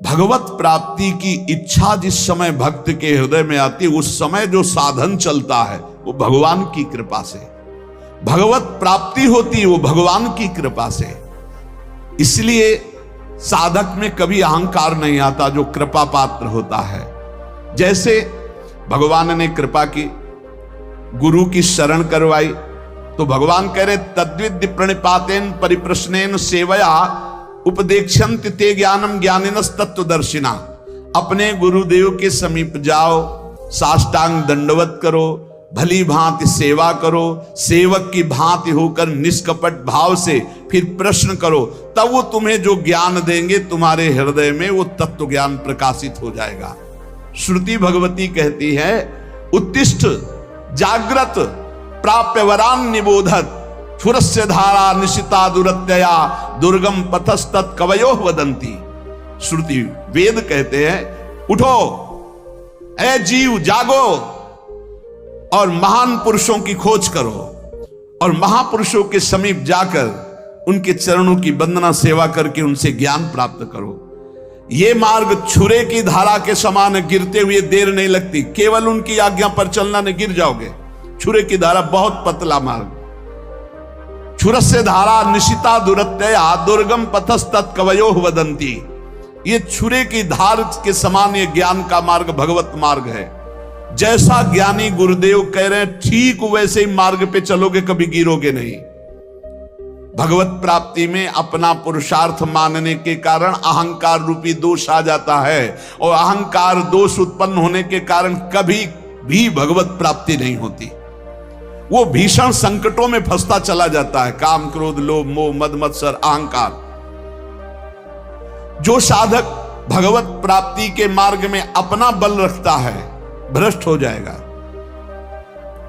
भगवत प्राप्ति की इच्छा जिस समय भक्त के हृदय में आती है, उस समय जो साधन चलता है वो भगवान की कृपा से, भगवत प्राप्ति होती है वो भगवान की कृपा से। इसलिए साधक में कभी अहंकार नहीं आता जो कृपा पात्र होता है। जैसे भगवान ने कृपा की, गुरु की शरण करवाई, तो भगवान कह रहे तद्विद्य प्रणिपातेन परिप्रश्नेन सेवया उपदेक्षन्त ते ज्ञानम ज्ञानिनस तत्वदर्शिना। अपने गुरुदेव के समीप जाओ, साष्टांग दंडवत करो, भली भांति सेवा करो, सेवक की भांति होकर निष्कपट भाव से फिर प्रश्न करो, तब वो तुम्हें जो ज्ञान देंगे तुम्हारे हृदय में वो तत्व ज्ञान प्रकाशित हो जाएगा। श्रुति भगवती कहती है उत्तिष्ठ जागृत प्राप्य वरान निबोधत क्षुरस्य धारा निशिता दुरत्यया दुर्गम पथस्तत् कवयो वदंती। श्रुति वेद कहते हैं उठो ऐ जीव, जागो और महान पुरुषों की खोज करो और महापुरुषों के समीप जाकर उनके चरणों की वंदना सेवा करके उनसे ज्ञान प्राप्त करो। ये मार्ग छुरे की धारा के समान, गिरते हुए देर नहीं लगती, केवल उनकी आज्ञा पर चलना नहीं गिर जाओगे। छुरे की धारा बहुत पतला मार्ग, छुरस्य धारा निशिता दुरत्यया दुर्गम पथस्तत् कवयो वदंती। ये छुरे की धार के समान ये ज्ञान का मार्ग भगवत मार्ग है। जैसा ज्ञानी गुरुदेव कह रहे हैं ठीक वैसे ही मार्ग पे चलोगे, कभी गिरोगे नहीं। भगवत प्राप्ति में अपना पुरुषार्थ मानने के कारण अहंकार रूपी दोष आ जाता है और अहंकार दोष उत्पन्न होने के कारण कभी भी भगवत प्राप्ति नहीं होती। वो भीषण संकटों में फंसता चला जाता है, काम क्रोध लोभ मोह मद मत्सर अहंकार। जो साधक भगवत प्राप्ति के मार्ग में अपना बल रखता है भ्रष्ट हो जाएगा।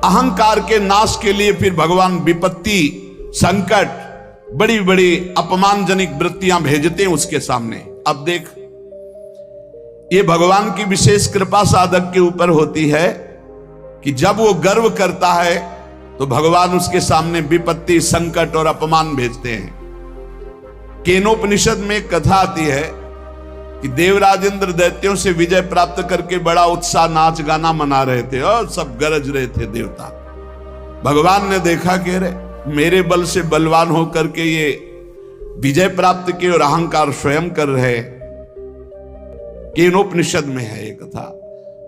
अहंकार के नाश के लिए फिर भगवान विपत्ति संकट बड़ी बड़ी अपमानजनक वृत्तियां भेजते हैं उसके सामने। अब देख, ये भगवान की विशेष कृपा साधक के ऊपर होती है कि जब वो गर्व करता है तो भगवान उसके सामने विपत्ति संकट और अपमान भेजते हैं। केनोपनिषद में एक कथा आती है कि देवराजेंद्र दैत्यों से विजय प्राप्त करके बड़ा उत्साह नाच गाना मना रहे थे और सब गरज रहे थे देवता। भगवान ने देखा कि अरे मेरे बल से बलवान होकर के ये विजय प्राप्त किए और अहंकार स्वयं कर रहे। केनोपनिषद में है ये कथा।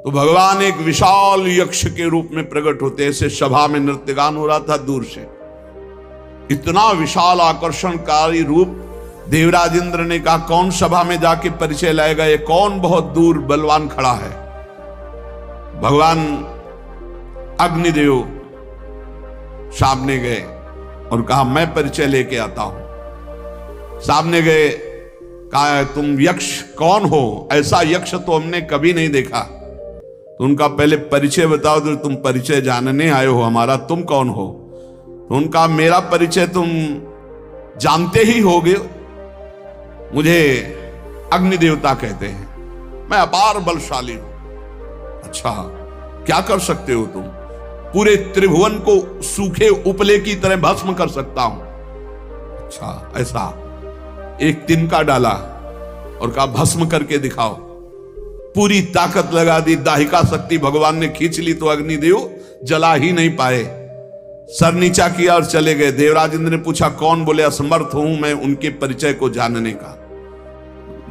तो भगवान एक विशाल यक्ष के रूप में प्रकट होते, ऐसे सभा में नृत्यगान हो रहा था दूर से, इतना विशाल आकर्षणकारी रूप। देवराजेंद्र ने कहा कौन सभा में जाके परिचय लाएगा, ये कौन बहुत दूर बलवान खड़ा है। भगवान अग्निदेव सामने गए और कहा मैं परिचय लेके आता हूं। सामने गए, कहा तुम यक्ष कौन हो, ऐसा यक्ष तो हमने कभी नहीं देखा। तो उनका पहले परिचय बताओ, तो तुम परिचय जानने आए हो हमारा, तुम कौन हो। तो उनका मेरा परिचय तुम जानते ही होगे, मुझे अग्नि देवता कहते हैं, मैं अपार बलशाली हूं। अच्छा क्या कर सकते हो तुम? पूरे त्रिभुवन को सूखे उपले की तरह भस्म कर सकता हूं। अच्छा ऐसा, एक तिनका डाला और कहा भस्म करके दिखाओ। पूरी ताकत लगा दी, दाहिका शक्ति भगवान ने खींच ली तो अग्निदेव जला ही नहीं पाए। सर नीचा किया और चले गए। देवराजेंद्र ने पूछा कौन? बोले असमर्थ हूं मैं उनके परिचय को जानने का।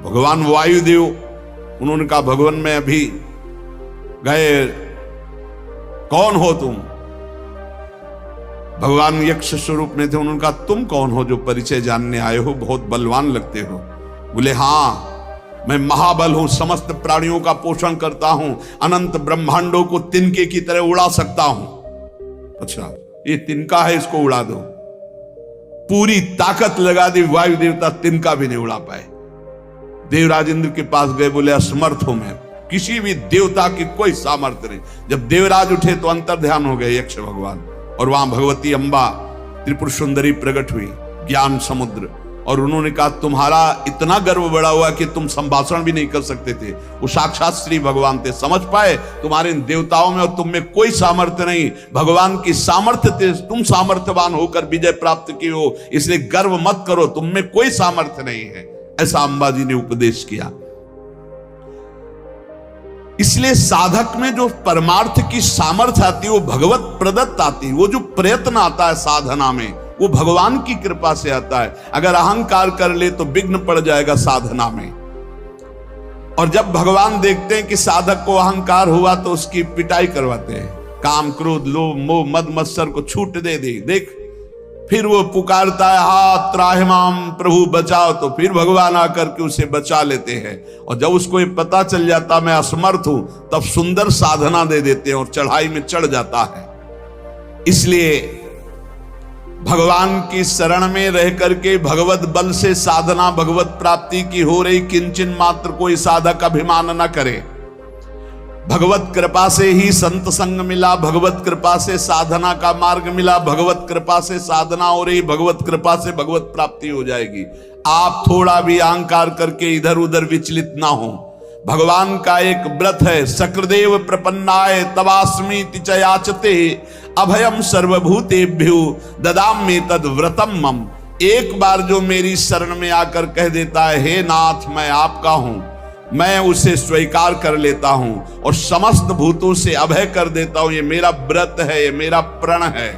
भगवान वायुदेव, उन्होंने कहा भगवान मैं अभी गए, कौन हो तुम? भगवान यक्ष स्वरूप में थे। उन्होंने कहा तुम कौन हो जो परिचय जानने आए हो, बहुत बलवान लगते हो। बोले हाँ मैं महाबल हूं, समस्त प्राणियों का पोषण करता हूं, अनंत ब्रह्मांडों को तिनके की तरह उड़ा सकता हूं। अच्छा ये तिनका है, इसको उड़ा दो। पूरी ताकत लगा दी, वायु देवता तिनका भी नहीं उड़ा पाए। देवराजेंद्र के पास गए, बोले असमर्थ हूं मैं, किसी भी देवता की कोई सामर्थ्य नहीं। जब देवराज उठे तो अंतर ध्यान हो गए यक्ष भगवान, और वहां भगवती अंबा त्रिपुर सुंदरी प्रकट हुई, ज्ञान समुद्र। और उन्होंने कहा तुम्हारा इतना गर्व बढ़ा हुआ कि तुम संभाषण भी नहीं कर सकते थे। वो साक्षात श्री भगवान थे, समझ पाए तुम्हारे इन देवताओं में और तुम में कोई सामर्थ्य नहीं, भगवान की सामर्थ्य थे, तुम सामर्थ्यवान होकर विजय प्राप्त की हो, इसलिए गर्व मत करो, तुम में कोई सामर्थ्य नहीं है। ऐसा अंबाजी ने उपदेश किया। इसलिए साधक में जो परमार्थ की सामर्थ्य आती है वो भगवत प्रदत्त आती है। वो जो प्रयत्न आता है साधना में वो भगवान की कृपा से आता है। अगर अहंकार कर ले तो विघ्न पड़ जाएगा साधना में। और जब भगवान देखते हैं कि साधक को अहंकार हुआ तो उसकी पिटाई करवाते हैं। काम क्रोध लोभ मोह मद मत्सर को छूट दे देख, फिर वो पुकारता है हाथ त्राहिमाम प्रभु बचाओ, तो फिर भगवान आकर के उसे बचा लेते हैं। और जब उसको ये पता चल जाता मैं असमर्थ हूं तब सुंदर साधना दे देते हैं और चढ़ाई में चढ़ जाता है। इसलिए भगवान की शरण में रह करके भगवत बल से साधना भगवत प्राप्ति की हो रही, किंचन मात्र कोई साधक अभिमान न करे। भगवत कृपा से ही संत संग मिला, भगवत कृपा से साधना का मार्ग मिला, भगवत कृपा से साधना हो रही, भगवत कृपा से भगवत प्राप्ति हो जाएगी। आप थोड़ा भी अहंकार करके इधर उधर विचलित ना हो। भगवान का एक व्रत है, सकृदेव प्रपन्नाय तवास्मीति च याचते अभयम सर्वभूतेभ्यो ददामि तद व्रतम मम। एक बार जो मेरी शरण में आकर कह देता है हे नाथ मैं आपका हूं, मैं उसे स्वीकार कर लेता हूं और समस्त भूतों से अभय कर देता हूं। ये मेरा व्रत है, ये मेरा प्रण है।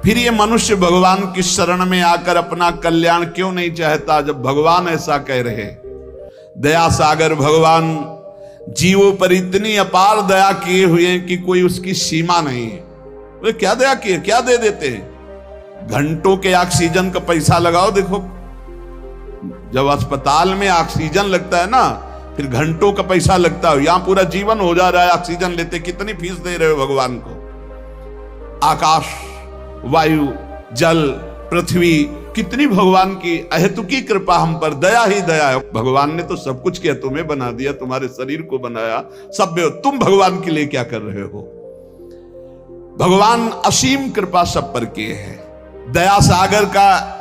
फिर ये मनुष्य भगवान की शरण में आकर अपना कल्याण क्यों नहीं चाहता जब भगवान ऐसा कह रहे। दया सागर भगवान जीवों पर इतनी अपार दया किए हुए हैं कि कोई उसकी सीमा नहीं है। वे क्या दया किए, क्या दे देते हैं। घंटों के ऑक्सीजन का पैसा लगाओ, देखो जब अस्पताल में ऑक्सीजन लगता है ना फिर घंटों का पैसा लगता है। यहां पूरा जीवन हो जा रहा है ऑक्सीजन लेते, कितनी फीस दे रहे हो भगवान को। आकाश वायु जल पृथ्वी, कितनी भगवान की अहेतुकी कृपा हम पर, दया ही दया है। भगवान ने तो सब कुछ किया, तुम्हें बना दिया, तुम्हारे शरीर को बनाया, सब तुम भगवान के लिए क्या कर रहे हो। भगवान असीम कृपा सब पर किए हैं। दया सागर का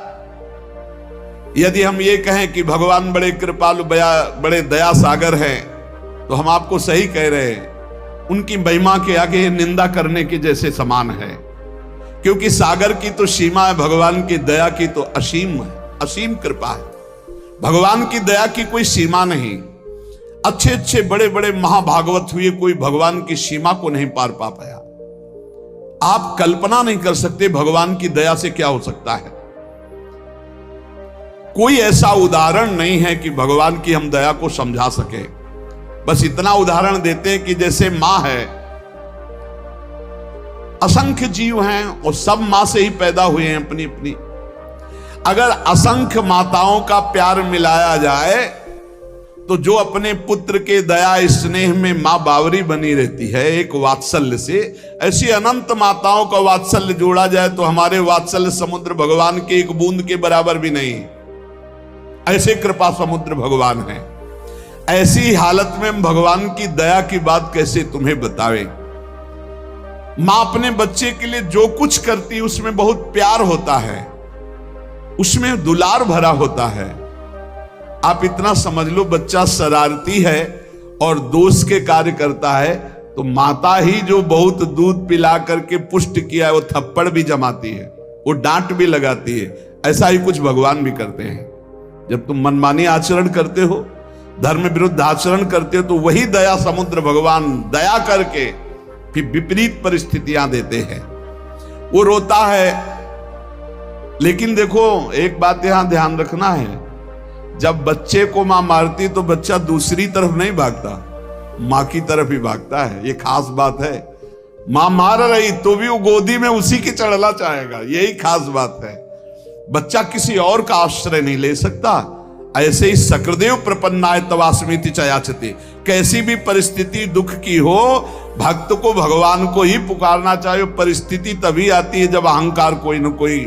यदि हम ये कहें कि भगवान बड़े कृपालु बड़े दया सागर हैं तो हम आपको सही कह रहे हैं। उनकी महिमा के आगे निंदा करने के जैसे समान है, क्योंकि सागर की तो सीमा है, भगवान की दया की तो असीम है, असीम कृपा है। भगवान की दया की कोई सीमा नहीं। अच्छे अच्छे बड़े बड़े महाभागवत हुए, कोई भगवान की सीमा को नहीं पार पा पाया। आप कल्पना नहीं कर सकते भगवान की दया से क्या हो सकता है। कोई ऐसा उदाहरण नहीं है कि भगवान की हम दया को समझा सके। बस इतना उदाहरण देते हैं कि जैसे मां है, असंख्य जीव हैं और सब मां से ही पैदा हुए हैं अपनी अपनी। अगर असंख्य माताओं का प्यार मिलाया जाए तो जो अपने पुत्र के दया स्नेह में मां बावरी बनी रहती है एक वात्सल्य से, ऐसी अनंत माताओं का वात्सल्य जोड़ा जाए तो हमारे वात्सल्य समुद्र भगवान के एक बूंद के बराबर भी नहीं। ऐसे कृपा समुद्र भगवान है। ऐसी हालत में हम भगवान की दया की बात कैसे तुम्हें बतावें। मां अपने बच्चे के लिए जो कुछ करती है उसमें बहुत प्यार होता है, उसमें दुलार भरा होता है। आप इतना समझ लो, बच्चा शरारती है और दोष के कार्य करता है तो माता ही जो बहुत दूध पिला करके पुष्ट किया है वो थप्पड़ भी जमाती है, वो डांट भी लगाती है। ऐसा ही कुछ भगवान भी करते हैं। जब तुम मनमानी आचरण करते हो, धर्म विरुद्ध आचरण करते हो, तो वही दया समुद्र भगवान दया करके फिर विपरीत परिस्थितियां देते हैं। वो रोता है, लेकिन देखो एक बात यहां ध्यान रखना है, जब बच्चे को मां मारती तो बच्चा दूसरी तरफ नहीं भागता, मां की तरफ ही भागता है। ये खास बात है। मां मार रही तो भी वो गोदी में उसी की चढ़ना चाहेगा, यही खास बात है। बच्चा किसी और का आश्रय नहीं ले सकता। ऐसे ही सकृदेव प्रपन्नाय तवास्मीति च याचते। कैसी भी परिस्थिति दुख की हो, भक्त को भगवान को ही पुकारना चाहिए। परिस्थिति तभी आती है जब अहंकार कोई न कोई,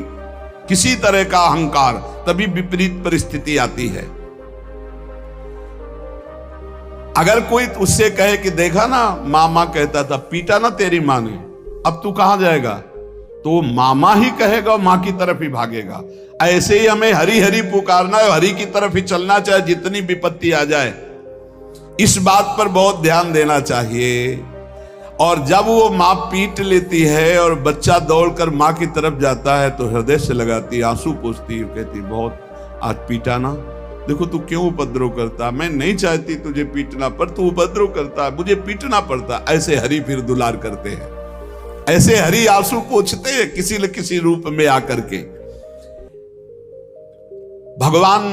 किसी तरह का अहंकार, तभी विपरीत परिस्थिति आती है। अगर कोई उससे कहे कि देखा ना मामा कहता था, पीटा ना तेरी मां ने, अब तू कहां जाएगा, तो मामा ही कहेगा, मां की तरफ ही भागेगा। ऐसे ही हमें हरि हरि पुकारना है, हरि की तरफ ही चलना चाहे जितनी विपत्ति आ जाए। इस बात पर बहुत ध्यान देना चाहिए। और जब वो मां पीट लेती है और बच्चा दौड़कर मां की तरफ जाता है तो हृदय से लगाती, आंसू पोंछती, कहती बहुत आज पीटा ना, देखो तू क्यों उपद्रव करता, मैं नहीं चाहती तुझे पीटना पर तू उपद्रव करता है, मुझे पीटना पड़ता। ऐसे हरि फिर दुलार करते हैं, ऐसे हरि आंसू पोंछते हैं किसी न किसी रूप में आकर के। भगवान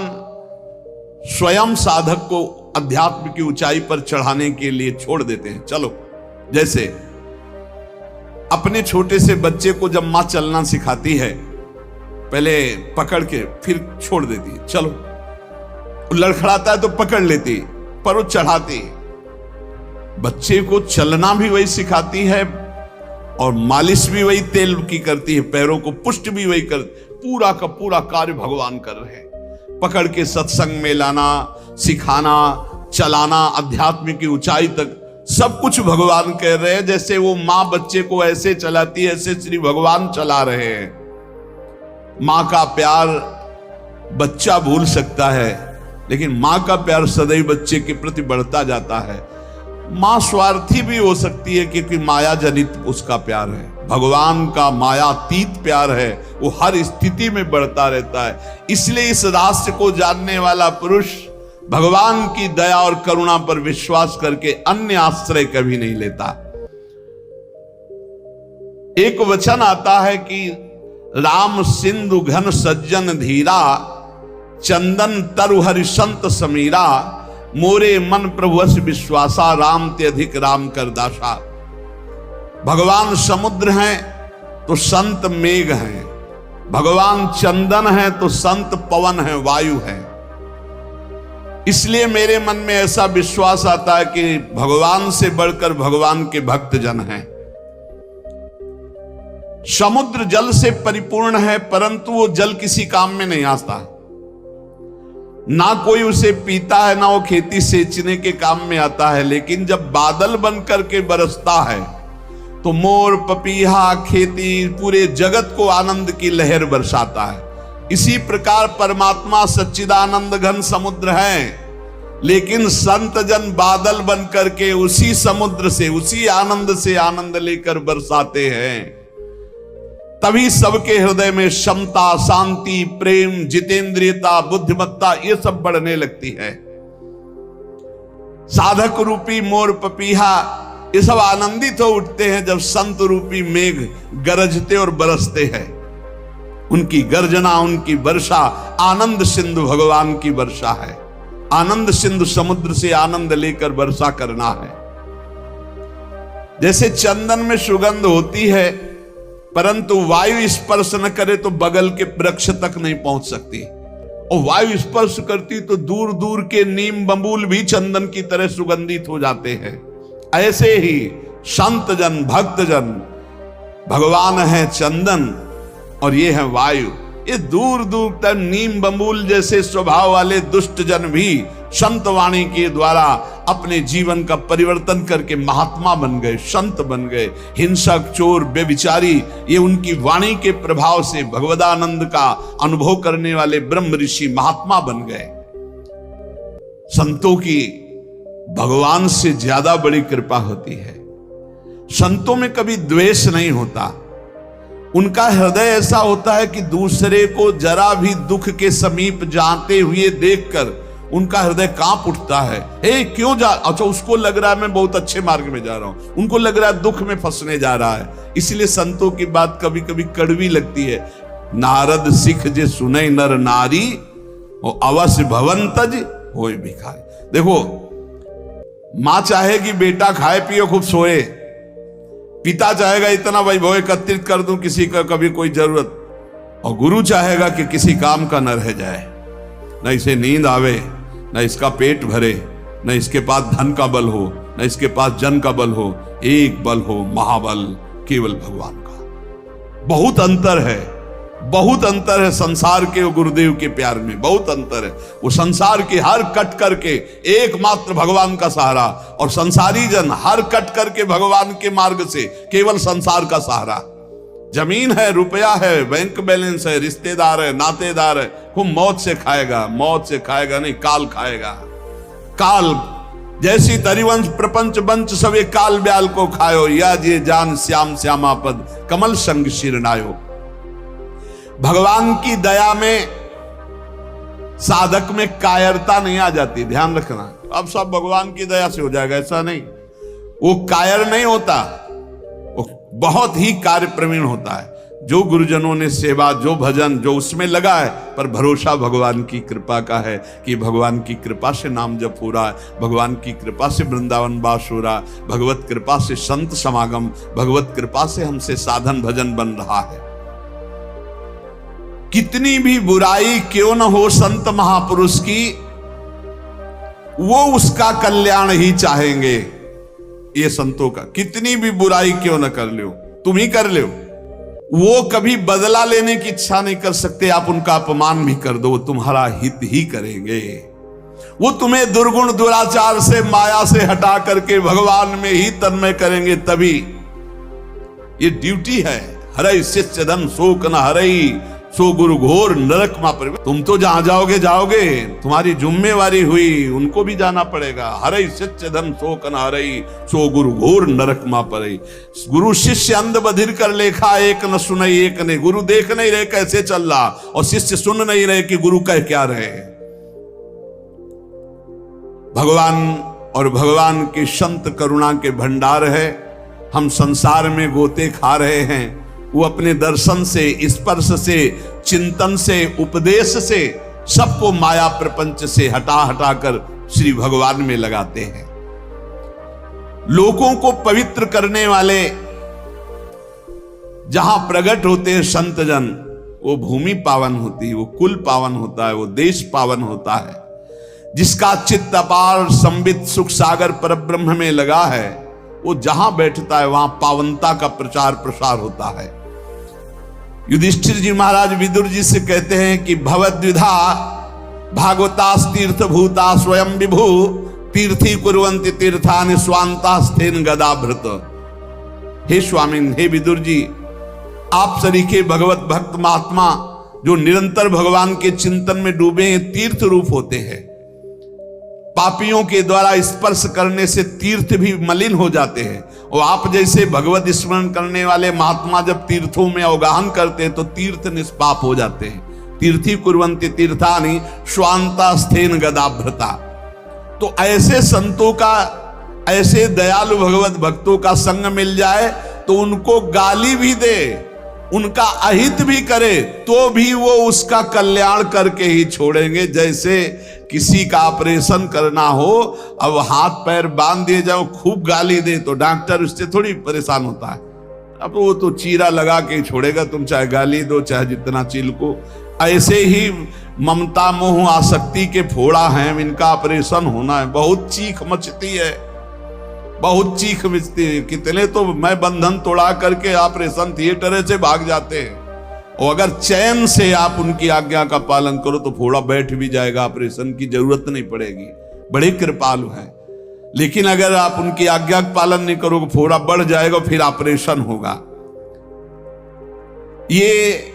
स्वयं साधक को अध्यात्म की ऊंचाई पर चढ़ाने के लिए छोड़ देते हैं। चलो, जैसे अपने छोटे से बच्चे को जब मां चलना सिखाती है, पहले पकड़ के फिर छोड़ देती है, चलो, लड़खड़ाता है तो पकड़ लेती, पर वो चढ़ाती। बच्चे को चलना भी वही सिखाती है और मालिश भी वही तेल की करती है, पैरों को पुष्ट भी वही कर, पूरा का पूरा कार्य भगवान कर रहे हैं। पकड़ के सत्संग में लाना, सिखाना, चलाना, अध्यात्म की ऊंचाई तक सब कुछ भगवान कह रहे हैं। जैसे वो मां बच्चे को ऐसे चलाती है, ऐसे श्री भगवान चला रहे हैं। मां का प्यार बच्चा भूल सकता है, लेकिन मां का प्यार सदैव बच्चे के प्रति बढ़ता जाता है। मां स्वार्थी भी हो सकती है क्योंकि माया जनित उसका प्यार है। भगवान का मायातीत प्यार है, वो हर स्थिति में बढ़ता रहता है। इसलिए इस रहस्य को जानने वाला पुरुष भगवान की दया और करुणा पर विश्वास करके अन्य आश्रय कभी नहीं लेता। एक वचन आता है कि राम सिंधु घन सज्जन धीरा, चंदन तरु हरि संत समीरा, मोरे मन प्रभुवश विश्वासा, राम ते अधिक राम कर दासा। भगवान समुद्र हैं तो संत मेघ हैं, भगवान चंदन हैं तो संत पवन है, वायु है। इसलिए मेरे मन में ऐसा विश्वास आता है कि भगवान से बढ़कर भगवान के भक्त जन हैं। समुद्र जल से परिपूर्ण है, परंतु वो जल किसी काम में नहीं आता, ना कोई उसे पीता है, ना वो खेती सींचने के काम में आता है। लेकिन जब बादल बन करके बरसता है तो मोर, पपीहा, खेती, पूरे जगत को आनंद की लहर बरसाता है। इसी प्रकार परमात्मा सच्चिदानंद घन समुद्र है, लेकिन संत जन बादल बन करके उसी समुद्र से, उसी आनंद से आनंद लेकर बरसाते हैं। तभी सबके हृदय में क्षमता, शांति, प्रेम, जितेंद्रियता, बुद्धिमत्ता ये सब बढ़ने लगती है। साधक रूपी मोर, पपीहा ये सब आनंदित हो उठते हैं जब संत रूपी मेघ गरजते और बरसते हैं। उनकी गर्जना, उनकी वर्षा आनंद सिंधु भगवान की वर्षा है। आनंद सिंधु समुद्र से आनंद लेकर वर्षा करना है। जैसे चंदन में सुगंध होती है, परंतु वायु स्पर्श न करे तो बगल के वृक्ष तक नहीं पहुंच सकती, और वायु स्पर्श करती तो दूर दूर के नीम बबूल भी चंदन की तरह सुगंधित हो जाते हैं। ऐसे ही संत जन, भक्त जन, भगवान है चंदन और ये है वायु। ये दूर दूर तक नीम बबूल जैसे स्वभाव वाले दुष्ट जन भी संत वाणी के द्वारा अपने जीवन का परिवर्तन करके महात्मा बन गए, संत बन गए। हिंसक, चोर, बेविचारी ये उनकी वाणी के प्रभाव से भगवदानंद का अनुभव करने वाले ब्रह्म ऋषि महात्मा बन गए। संतों की भगवान से ज्यादा बड़ी कृपा होती है। संतों में कभी द्वेष नहीं होता। उनका हृदय ऐसा होता है कि दूसरे को जरा भी दुख के समीप जाते हुए देखकर उनका हृदय कांप उठता है। ए क्यों जा, अच्छा उसको लग रहा है मैं बहुत अच्छे मार्ग में जा रहा हूं, उनको लग रहा है दुख में फंसने जा रहा है। इसलिए संतों की बात कभी कभी कड़वी लगती है। नारद सिख जे सुने नर नारी, और अवश्य भवंतज होए भिखारी। देखो, मां चाहेगी बेटा खाए पिए खूब सोए, पिता चाहेगा इतना वैभव एकत्रित कर दूं किसी का कभी कोई जरूरत, और गुरु चाहेगा कि किसी काम का न रह जाए, न इसे नींद आवे, न इसका पेट भरे, न इसके पास धन का बल हो, न इसके पास जन का बल हो। एक बल हो, महाबल, केवल भगवान का। बहुत अंतर है, बहुत अंतर है संसार के और गुरुदेव के प्यार में, बहुत अंतर है। वो संसार की हर कट करके एकमात्र भगवान का सहारा, और संसारी जन हर कट करके भगवान के मार्ग से केवल संसार का सहारा। जमीन है, रुपया है, बैंक बैलेंस है, रिश्तेदार है, नातेदार है, खूब मौत से खाएगा, मौत से खाएगा नहीं, काल खाएगा। काल जैसी तरिवंश प्रपंच बंच सवे काल ब्याल को खायो, या जे जान श्याम श्यामा पद कमल संग शिरनायो। भगवान की दया में साधक में कायरता नहीं आ जाती, ध्यान रखना। अब सब भगवान की दया से हो जाएगा ऐसा नहीं, वो कायर नहीं होता, वो बहुत ही कार्य प्रवीण होता है। जो गुरुजनों ने सेवा, जो भजन, जो उसमें लगा है, पर भरोसा भगवान की कृपा का है कि भगवान की कृपा से नाम जप हो रहा है, भगवान की कृपा से वृंदावन वास हो रहा है, भगवत कृपा से संत समागम, भगवत कृपा से हमसे साधन भजन बन रहा है। कितनी भी बुराई क्यों न हो संत महापुरुष की, वो उसका कल्याण ही चाहेंगे। ये संतों का, कितनी भी बुराई क्यों न कर लो, तुम ही कर लो, वो कभी बदला लेने की इच्छा नहीं कर सकते। आप उनका अपमान भी कर दो, वो तुम्हारा हित ही करेंगे। वो तुम्हें दुर्गुण दुराचार से, माया से हटा करके भगवान में ही तन्मय करेंगे, तभी। ये ड्यूटी है। हरई शिष्य धन शोक न हरई, सो गुरु घोर नरक मा पर। तुम तो जहां जाओगे जाओगे, तुम्हारी जिम्मेवारी हुई, उनको भी जाना पड़ेगा। हरई शिष्य धन शोक न हरई, सो गुरु घोर नरक मा पर। गुरु शिष्य अंध बधिर कर लेखा, एक न सुनई एक ने। गुरु देख नहीं रहे कैसे चल रहा, और शिष्य सुन नहीं रहे कि गुरु कह क्या रहे। भगवान और भगवान के संत करुणा के भंडार है। हम संसार में गोते खा रहे हैं, वो अपने दर्शन से, स्पर्श से, चिंतन से, उपदेश से सबको माया प्रपंच से हटा हटा कर श्री भगवान में लगाते हैं। लोगों को पवित्र करने वाले जहां प्रकट होते हैं संत जन, वो भूमि पावन होती है, वो कुल पावन होता है, वो देश पावन होता है। जिसका चित्त अपार संबित सुख सागर पर ब्रह्म में लगा है, वो जहां बैठता है वहां पावनता का प्रचार प्रसार होता है। युधिष्ठिर जी महाराज विदुर जी से कहते हैं कि भवद्विधा भागवतास तीर्थ भूता स्वयं विभु, तीर्थी कुर्वन्ति तीर्थानि स्वांतास्थेन गदाभृत। हे स्वामी, हे विदुर जी, आप सरीखे भगवत भक्त महात्मा जो निरंतर भगवान के चिंतन में डूबे हैं, तीर्थ रूप होते हैं। पापियों के द्वारा स्पर्श करने से तीर्थ भी मलिन हो जाते हैं, और आप जैसे भगवत स्मरण करने वाले महात्मा जब तीर्थों में अवगाहन करते हैं तो तीर्थ निष्पाप हो जाते हैं। तीर्थी कुर्वन्ति तीर्थानि स्वांतास्थेन गदाभृता। तो ऐसे संतों का, ऐसे दयालु भगवत भक्तों का संग मिल जाए तो उनको गाली भी दे, उनका अहित भी करे, तो भी वो उसका कल्याण करके ही छोड़ेंगे। जैसे किसी का ऑपरेशन करना हो, अब हाथ पैर बांध दिए जाओ, खूब गाली दे तो डॉक्टर उससे थोड़ी परेशान होता है। अब वो तो चीरा लगा के छोड़ेगा, तुम चाहे गाली दो चाहे जितना चिल्को। ऐसे ही ममता मोह आसक्ति के फोड़ा हैं, इनका ऑपरेशन होना है, बहुत चीख मचती है, बहुत चीख मचती है। कितने तो मैं बंधन तोड़ा करके ऑपरेशन थिएटर से भाग जाते हैं, और अगर चैन से आप उनकी आज्ञा का पालन करो तो फोड़ा बैठ भी जाएगा, ऑपरेशन की जरूरत नहीं पड़ेगी। बड़े कृपालु हैं। लेकिन अगर आप उनकी आज्ञा का पालन नहीं करोगे, फोड़ा बढ़ जाएगा, फिर ऑपरेशन होगा। ये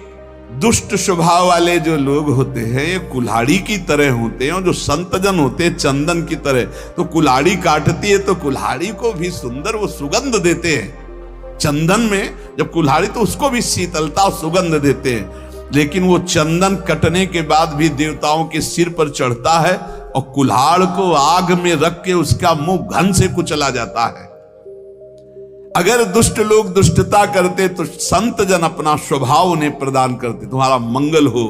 दुष्ट स्वभाव वाले जो लोग होते हैं, ये कुल्हाड़ी की तरह होते हैं, और जो संतजन होते हैं चंदन की तरह। तो कुल्हाड़ी काटती है तो कुल्हाड़ी को भी सुंदर वो सुगंध देते हैं। चंदन में जब कुल्हाड़ी, तो उसको भी शीतलता और सुगंध देते हैं। लेकिन वो चंदन कटने के बाद भी देवताओं के सिर पर चढ़ता है, और कुल्हाड़ को आग में रख के उसका मुंह घन से कुचला जाता है। अगर दुष्ट लोग दुष्टता करते तो संत जन अपना स्वभाव उन्हें प्रदान करते। तुम्हारा मंगल हो,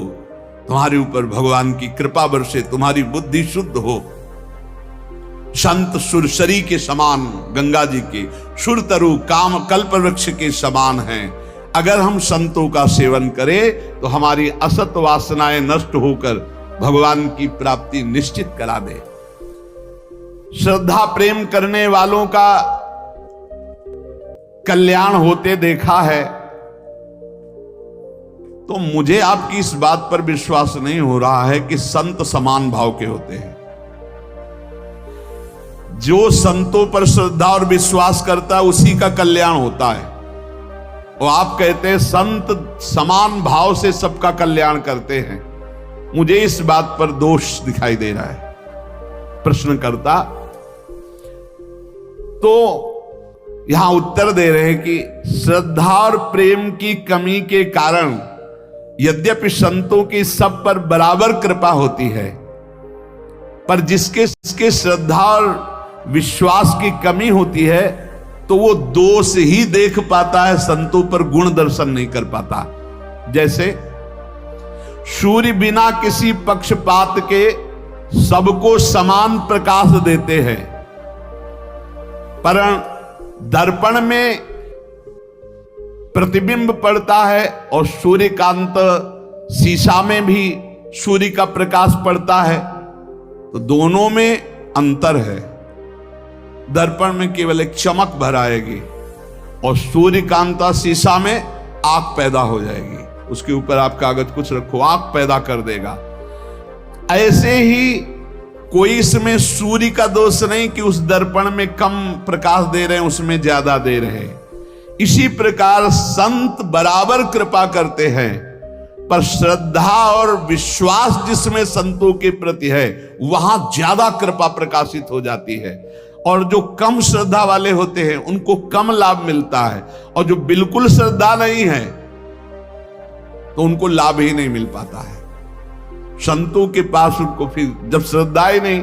तुम्हारे ऊपर भगवान की कृपा बरसे, तुम्हारी बुद्धि शुद्ध हो। संत सुरसरी के समान, गंगा जी के सुरतरु काम कल्प वृक्ष के समान हैं। अगर हम संतों का सेवन करें तो हमारी असत वासनाएं नष्ट होकर भगवान की प्राप्ति निश्चित करा दे। श्रद्धा प्रेम करने वालों का कल्याण होते देखा है, तो मुझे आपकी इस बात पर विश्वास नहीं हो रहा है कि संत समान भाव के होते हैं। जो संतों पर श्रद्धा और विश्वास करता है उसी का कल्याण होता है। और आप कहते हैं संत समान भाव से सबका कल्याण करते हैं। मुझे इस बात पर दोष दिखाई दे रहा है। प्रश्नकर्ता तो यहां उत्तर दे रहे हैं कि श्रद्धा और प्रेम की कमी के कारण यद्यपि संतों की सब पर बराबर कृपा होती है, पर जिसके श्रद्धा और विश्वास की कमी होती है तो वो दोष ही देख पाता है, संतों पर गुण दर्शन नहीं कर पाता। जैसे सूर्य बिना किसी पक्षपात के सबको समान प्रकाश देते हैं, पर दर्पण में प्रतिबिंब पड़ता है और सूर्यकांत शीशा में भी सूर्य का प्रकाश पड़ता है, तो दोनों में अंतर है। दर्पण में केवल एक चमक भर आएगी और सूर्यकांता शीशा में आग पैदा हो जाएगी। उसके ऊपर आप कागज कुछ रखो, आग पैदा कर देगा। ऐसे ही कोई इसमें सूर्य का दोष नहीं कि उस दर्पण में कम प्रकाश दे रहे हैं, उसमें ज्यादा दे रहे हैं। इसी प्रकार संत बराबर कृपा करते हैं, पर श्रद्धा और विश्वास जिसमें संतों के प्रति है वहां ज्यादा कृपा प्रकाशित हो जाती है, और जो कम श्रद्धा वाले होते हैं उनको कम लाभ मिलता है, और जो बिल्कुल श्रद्धा नहीं है तो उनको लाभ ही नहीं मिल पाता है। संतों के पास उनको फिर जब श्रद्धा ही नहीं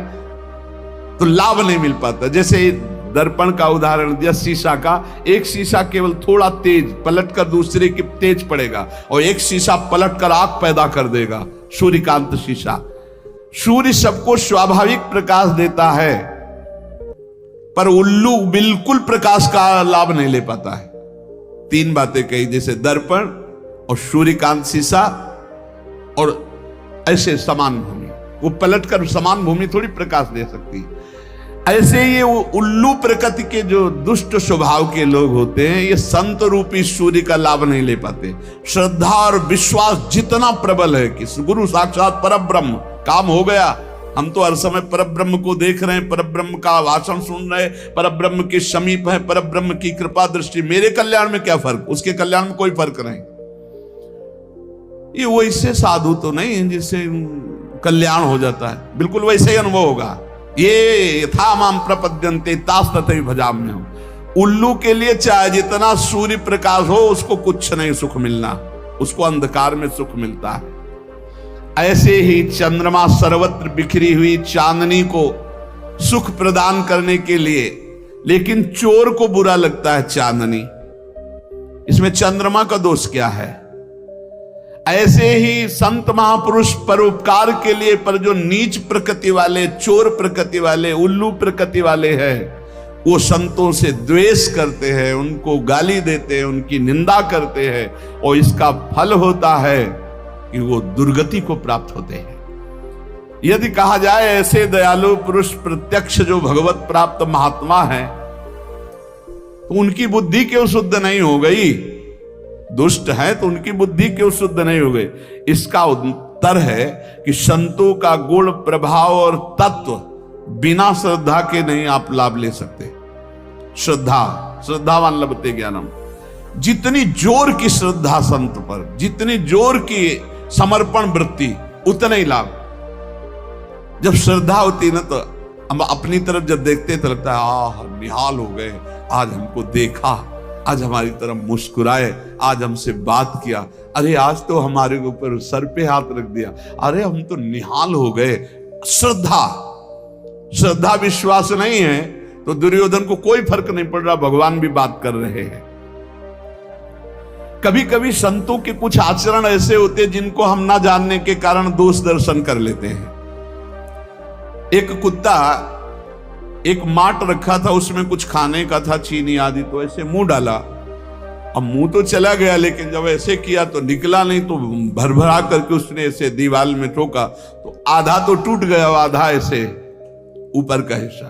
तो लाभ नहीं मिल पाता। जैसे दर्पण का उदाहरण दिया, शीशा का, एक शीशा केवल थोड़ा तेज पलट कर दूसरे के तेज पड़ेगा, और एक शीशा पलट कर आग पैदा कर देगा, सूर्यकांत शीशा। सूर्य सबको स्वाभाविक प्रकाश देता है, पर उल्लू बिल्कुल प्रकाश का लाभ नहीं ले पाता है। तीन बातें कही, जैसे दर्पण और सूर्यकांत शीशा और ऐसे समान भूमि, वो पलट कर समान भूमि थोड़ी प्रकाश दे सकती। ऐसे ये उल्लू प्रकृति के जो दुष्ट स्वभाव के लोग होते हैं, ये संत रूपी सूर्य का लाभ नहीं ले पाते। श्रद्धा और विश्वास जितना प्रबल है कि गुरु साक्षात परब्रह्म, काम हो गया, हम तो हर समय परब्रह्म को देख रहे हैं, परब्रह्म का भाषण सुन रहे हैं, परब्रह्म के समीप है, परब्रह्म की कृपा दृष्टि, मेरे कल्याण में क्या फर्क, उसके कल्याण में कोई फर्क नहीं। ये वैसे साधु तो नहीं है जिससे कल्याण हो जाता है, बिल्कुल वैसे ही अनुभव होगा। ये था माम प्रपद्यन्ते तास तथैव भजाम्यहम्। उल्लू के लिए चाहे जितना सूर्य प्रकाश हो उसको कुछ नहीं सुख मिलना, उसको अंधकार में सुख मिलता है। ऐसे ही चंद्रमा सर्वत्र बिखरी हुई चांदनी को सुख प्रदान करने के लिए, लेकिन चोर को बुरा लगता है चांदनी, इसमें चंद्रमा का दोष क्या है? ऐसे ही संत महापुरुष परोपकार के लिए, पर जो नीच प्रकृति वाले, चोर प्रकृति वाले, उल्लू प्रकृति वाले हैं, वो संतों से द्वेष करते हैं, उनको गाली देते हैं, उनकी निंदा करते हैं, और इसका फल होता है कि वो दुर्गति को प्राप्त होते हैं। यदि कहा जाए ऐसे दयालु पुरुष प्रत्यक्ष जो भगवत प्राप्त महात्मा हैं, तो उनकी बुद्धि क्यों शुद्ध नहीं हो गई? दुष्ट है तो उनकी बुद्धि क्यों शुद्ध नहीं हो गई? इसका उत्तर है कि संतों का गुण, प्रभाव और तत्व बिना श्रद्धा के नहीं आप लाभ ले सकते। श्रद्धावान लभते ज्ञानम। जितनी जोर की श्रद्धा संत पर, जितनी जोर की समर्पण वृत्ति, उतना ही लाभ। जब श्रद्धा होती ना तो हम अपनी तरफ जब देखते तो लगता है निहाल हो गए, आज हमको देखा, आज हमारी तरफ मुस्कुराए, आज हमसे बात किया, अरे आज तो हमारे ऊपर सर पे हाथ रख दिया, अरे हम तो निहाल हो गए। श्रद्धा विश्वास नहीं है तो दुर्योधन को कोई फर्क नहीं पड़ रहा, भगवान भी बात कर रहे हैं। कभी कभी संतों के कुछ आचरण ऐसे होते हैं जिनको हम ना जानने के कारण दोष दर्शन कर लेते हैं। एक कुत्ता एक माट रखा था, उसमें कुछ खाने का था, चीनी आदि, तो ऐसे मुंह डाला। अब मुंह तो चला गया, लेकिन जब ऐसे किया तो निकला नहीं, तो भरभरा करके उसने ऐसे दीवार में ठोका, तो आधा तो टूट गया, आधा ऐसे ऊपर का हिस्सा।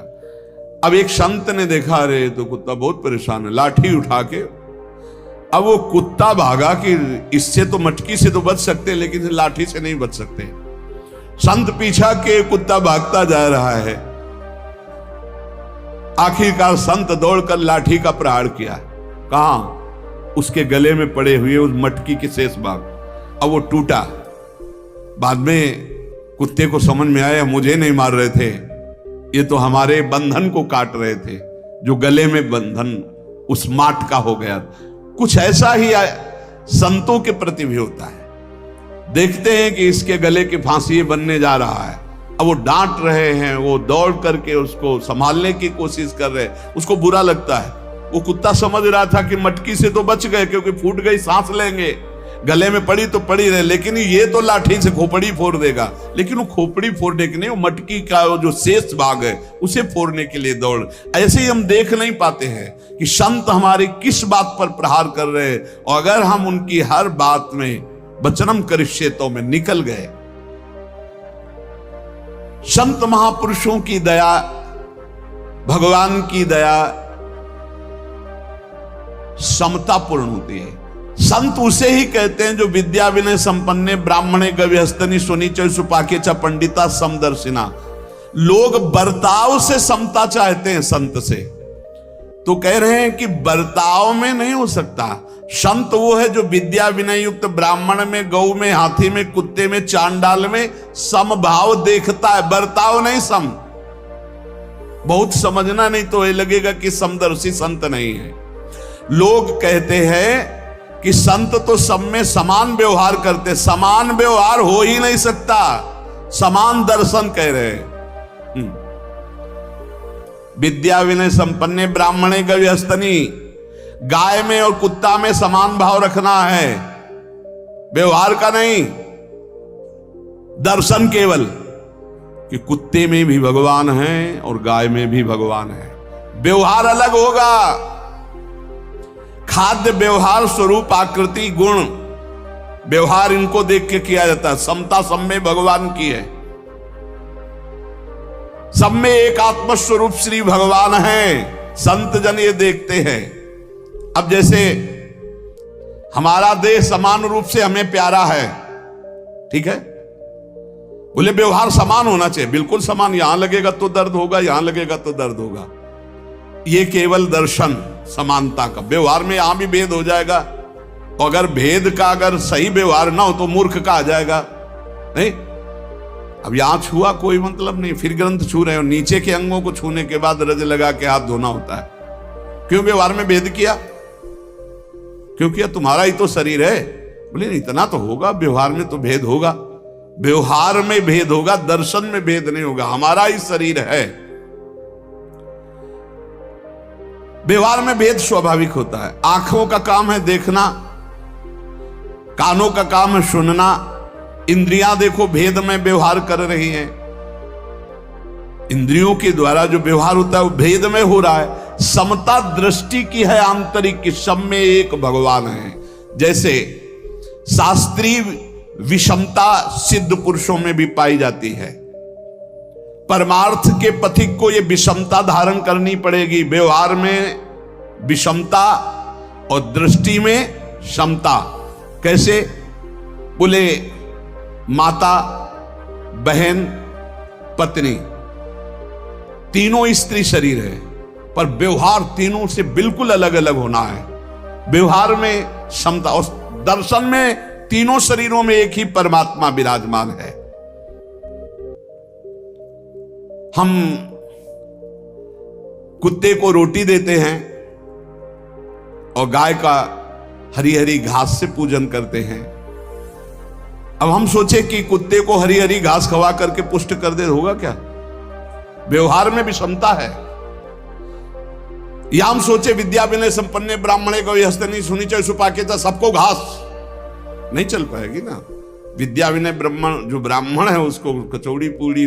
अब एक संत ने देखा, अरे तो कुत्ता बहुत परेशान है, लाठी उठा के, अब वो कुत्ता भागा कि इससे तो मटकी से तो बच सकते, लेकिन लाठी से नहीं बच सकते। संत पीछा के कुत्ता भागता जा रहा है, आखिरकार संत दौड़कर लाठी का प्रहार किया। कहां? उसके गले में पड़े हुए उस मटकी के शेष भाग। अब वो टूटा। बाद में कुत्ते को समझ में आया, मुझे नहीं मार रहे थे, ये तो हमारे बंधन को काट रहे थे, जो गले में बंधन उस माट का हो गया। कुछ ऐसा ही संतों के प्रति भी होता है। देखते हैं कि इसके गले की फांसी बनने जा रहा है। अब वो डांट रहे हैं, वो दौड़ करके उसको संभालने की कोशिश कर रहे हैं, उसको बुरा लगता है। वो कुत्ता समझ रहा था कि मटकी से तो बच गए, क्योंकि फूट गई सांस लेंगे, गले में पड़ी तो पड़ी रहे, लेकिन ये तो लाठी से खोपड़ी फोड़ देगा। लेकिन वो खोपड़ी फोड़ने के नहीं, वो मटकी का जो शेष भाग है उसे फोड़ने के लिए दौड़। ऐसे ही हम देख नहीं पाते हैं कि संत हमारी किस बात पर प्रहार कर रहे हैं, और अगर हम उनकी हर बात में वचनम करिष्येतो में निकल गए। संत महापुरुषों की दया, भगवान की दया समतापूर्ण होती है। संत उसे ही कहते हैं जो विद्या विनय संपन्ने ब्राह्मणे गव्यस्तनी सुनीच सुपाके च पंडिता समदर्शिना। लोग बर्ताव से समता चाहते हैं संत से, तो कह रहे हैं कि बर्ताव में नहीं हो सकता। संत वो है जो विद्या विनय युक्त ब्राह्मण में, गौ में, हाथी में, कुत्ते में, चांडाल में समभाव देखता है, बर्ताव नहीं सम। बहुत समझना नहीं तो ये लगेगा कि समदर्शी संत नहीं है। लोग कहते हैं कि संत तो सब में समान व्यवहार करते, समान व्यवहार हो ही नहीं सकता, समान दर्शन कह रहे हैं। विद्या विनय संपन्ने ब्राह्मणे गव्यस्तनी, गाय में और कुत्ता में समान भाव रखना है, व्यवहार का नहीं, दर्शन केवल, कि कुत्ते में भी भगवान है और गाय में भी भगवान है। व्यवहार अलग होगा, खाद्य व्यवहार, स्वरूप, आकृति, गुण, व्यवहार इनको देख के किया जाता है। समता सब में भगवान की है, सब में एक आत्म स्वरूप श्री भगवान है, संत जन ये देखते हैं। अब जैसे हमारा देह समान रूप से हमें प्यारा है, ठीक है, बोले व्यवहार समान होना चाहिए, बिल्कुल समान, यहां लगेगा तो दर्द होगा, यहां लगेगा तो दर्द होगा। ये केवल दर्शन समानता का, व्यवहार में यहां भी भेद हो जाएगा, और अगर भेद का अगर सही व्यवहार ना हो तो मूर्ख का आ जाएगा। नहीं, अब यहां छुआ कोई मतलब नहीं, फिर ग्रंथ छू रहे हो, नीचे के अंगों को छूने के बाद रज लगा के हाथ धोना होता है। क्यों व्यवहार में भेद किया? क्योंकि तुम्हारा ही तो शरीर है। बोले इतना तो होगा, व्यवहार में तो भेद होगा, व्यवहार में भेद होगा, दर्शन में भेद नहीं होगा, हमारा ही शरीर है। व्यवहार में भेद स्वाभाविक होता है। आंखों का काम है देखना, कानों का काम है सुनना, इंद्रियां देखो भेद में व्यवहार कर रही हैं। इंद्रियों के द्वारा जो व्यवहार होता है वो भेद में हो रहा है। समता दृष्टि की है आंतरिक, की सब में एक भगवान है। जैसे शास्त्रीय विषमता सिद्ध पुरुषों में भी पाई जाती है, परमार्थ के पथिक को यह विषमता धारण करनी पड़ेगी। व्यवहार में विषमता और दृष्टि में समता। कैसे? बोले माता, बहन, पत्नी, तीनों स्त्री शरीर है, पर व्यवहार तीनों से बिल्कुल अलग अलग होना है। व्यवहार में समता और दर्शन में तीनों शरीरों में एक ही परमात्मा विराजमान है। हम कुत्ते को रोटी देते हैं और गाय का हरी हरी घास से पूजन करते हैं। अब हम सोचे कि कुत्ते को हरी हरी घास खवा करके पुष्ट कर दे, होगा क्या? व्यवहार में भी क्षमता है। या हम सोचे विद्या विनय संपन्ने ब्राह्मणे को हस्तनी सुनी चाहे सुपाके था, सबको घास नहीं चल पाएगी ना। विद्या विनय ब्राह्मण जो ब्राह्मण है उसको कचौड़ी पूड़ी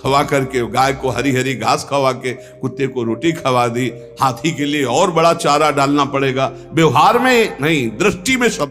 खवा करके, गाय को हरी हरी घास खवा के, कुत्ते को रोटी खवा दी, हाथी के लिए और बड़ा चारा डालना पड़ेगा। व्यवहार में नहीं, दृष्टि में सब